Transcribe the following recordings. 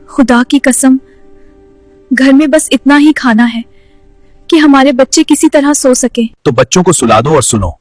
खुदा की कसम, घर में बस इतना ही खाना है कि हमारे बच्चे किसी तरह सो सके। तो बच्चों को सुला दो और सुनो,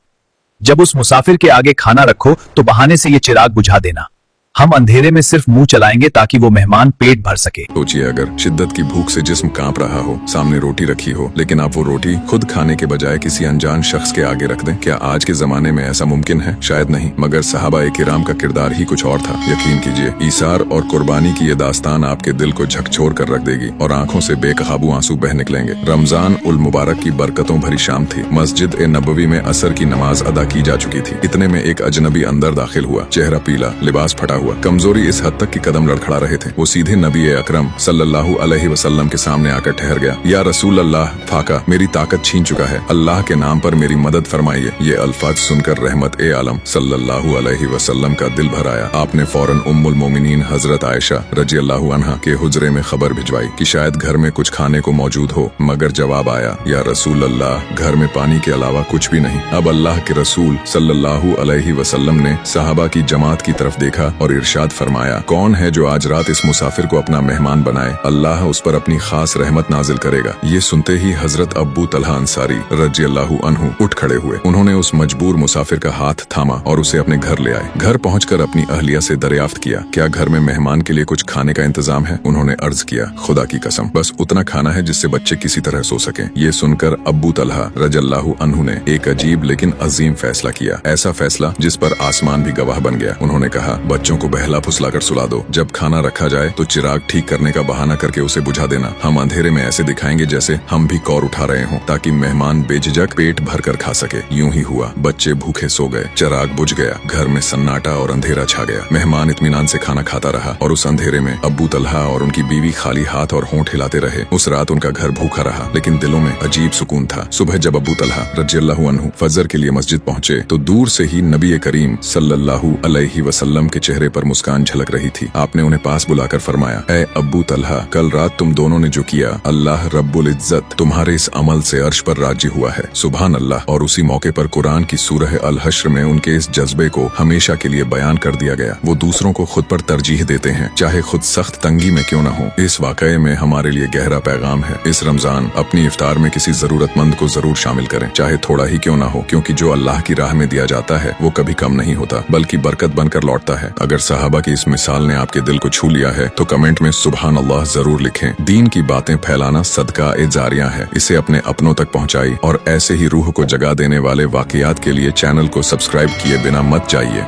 जब उस मुसाफिर के आगे खाना रखो तो बहाने से ये चिराग बुझा देना। हम अंधेरे में सिर्फ मुंह चलाएंगे ताकि वो मेहमान पेट भर सके। सोचिए, अगर शिद्दत की भूख से जिस्म कांप रहा हो, सामने रोटी रखी हो, लेकिन आप वो रोटी खुद खाने के बजाय किसी अनजान शख्स के आगे रख दें। क्या आज के जमाने में ऐसा मुमकिन है? शायद नहीं, मगर सहाबा किराम का किरदार ही कुछ और था। यकीन कीजिए, ईसार और कुर्बानी की ये दास्तान आपके दिल को झकझोर कर रख देगी और आंखों से बेकाबू आंसू बह निकलेंगे। रमजान उल मुबारक की बरकतों भरी शाम थी। मस्जिद ए नबवी में असर की नमाज अदा की जा चुकी थी। इतने में एक अजनबी अंदर दाखिल हुआ, चेहरा पीला, लिबास फटा हुआ, कमजोरी इस हद तक कि कदम लड़खड़ा रहे थे। वो सीधे नबी अकरम सल्लल्लाहु अलैहि वसल्लम के सामने आकर ठहर गया। या रसूल अल्लाह, फाका मेरी ताकत छीन चुका है, अल्लाह के नाम पर मेरी मदद फरमाइए। ये अल्फाज सुनकर रहमत ए आलम सल्लल्लाहु अलैहि वसल्लम का दिल भर आया। आपने फौरन उम्मुल मोमिनीन हजरत आयशा रज़ियल्लाहु अन्हा के हुजरे में खबर भिजवाई कि शायद घर में कुछ खाने को मौजूद हो, मगर जवाब आया, या रसूल अल्लाह, घर में पानी के अलावा कुछ भी नहीं। अब अल्लाह के रसूल सल्लल्लाहु अलैहि वसल्लम ने सहाबा की जमात की तरफ देखा और इरशाद फरमाया, कौन है जो आज रात इस मुसाफिर को अपना मेहमान बनाए? अल्लाह उस पर अपनी खास रहमत नाजिल करेगा। ये सुनते ही हजरत अब्बू तलहा अंसारी रज़ियल्लाहु अन्हु उठ खड़े हुए। उन्होंने उस मजबूर मुसाफिर का हाथ थामा और उसे अपने घर ले आए। घर पहुंचकर अपनी अहलिया से दरियाफ्त किया, क्या घर में मेहमान के लिए कुछ खाने का इंतजाम है? उन्होंने अर्ज किया, खुदा की कसम, बस उतना खाना है जिससे बच्चे किसी तरह सो सके। ये सुनकर अब्बू तलहा रज़ियल्लाहु अन्हु ने एक अजीब लेकिन अजीम फैसला किया, ऐसा फैसला जिस पर आसमान भी गवाह बन गया। उन्होंने कहा, बच्चों को बहला फुसला कर सुला दो। जब खाना रखा जाए तो चिराग ठीक करने का बहाना करके उसे बुझा देना। हम अंधेरे में ऐसे दिखाएंगे जैसे हम भी कौर उठा रहे हों, ताकि मेहमान बेझिझक पेट भर कर खा सके। यूं ही हुआ, बच्चे भूखे सो गए, चिराग बुझ गया, घर में सन्नाटा और अंधेरा छा गया। मेहमान इत्मीनान से खाना खाता रहा और उस अंधेरे में अब्बू तलहा और उनकी बीवी खाली हाथ और होंठ हिलाते रहे। उस रात उनका घर भूखा रहा, लेकिन दिलों में अजीब सुकून था। सुबह जब अब्बू तलहा रज़ियल्लाहु अन्हु फजर के लिए मस्जिद पहुंचे तो दूर से ही नबी करीम सल्लल्लाहु अलैहि वसल्लम के चेहरे पर मुस्कान झलक रही थी। आपने उन्हें पास बुलाकर फरमाया, ऐ अब्बू तलहा, कल रात तुम दोनों ने जो किया, अल्लाह रब्बुल इज्जत तुम्हारे इस अमल से अर्श पर राजी हुआ है। सुभान अल्लाह। और उसी मौके पर कुरान की सूरह अल हश्र में उनके इस जज्बे को हमेशा के लिए बयान कर दिया गया। वो दूसरों को खुद पर तरजीह देते हैं, चाहे खुद सख्त तंगी में क्यों न हो। इस वाकये में हमारे लिए गहरा पैगाम है। इस रमजान अपनी इफ्तार में किसी जरूरतमंद को जरूर शामिल करें, चाहे थोड़ा ही क्यों न हो, क्योंकि जो अल्लाह की राह में दिया जाता है वो कभी कम नहीं होता, बल्कि बरकत बनकर लौटता है। अगर सहाबा की इस मिसाल ने आपके दिल को छू लिया है तो कमेंट में सुभान अल्लाह जरूर लिखें। दीन की बातें फैलाना सदका ए जारिया है। इसे अपने अपनों तक पहुंचाई और ऐसे ही रूह को जगा देने वाले वाकयात के लिए चैनल को सब्सक्राइब किए बिना मत जाइए।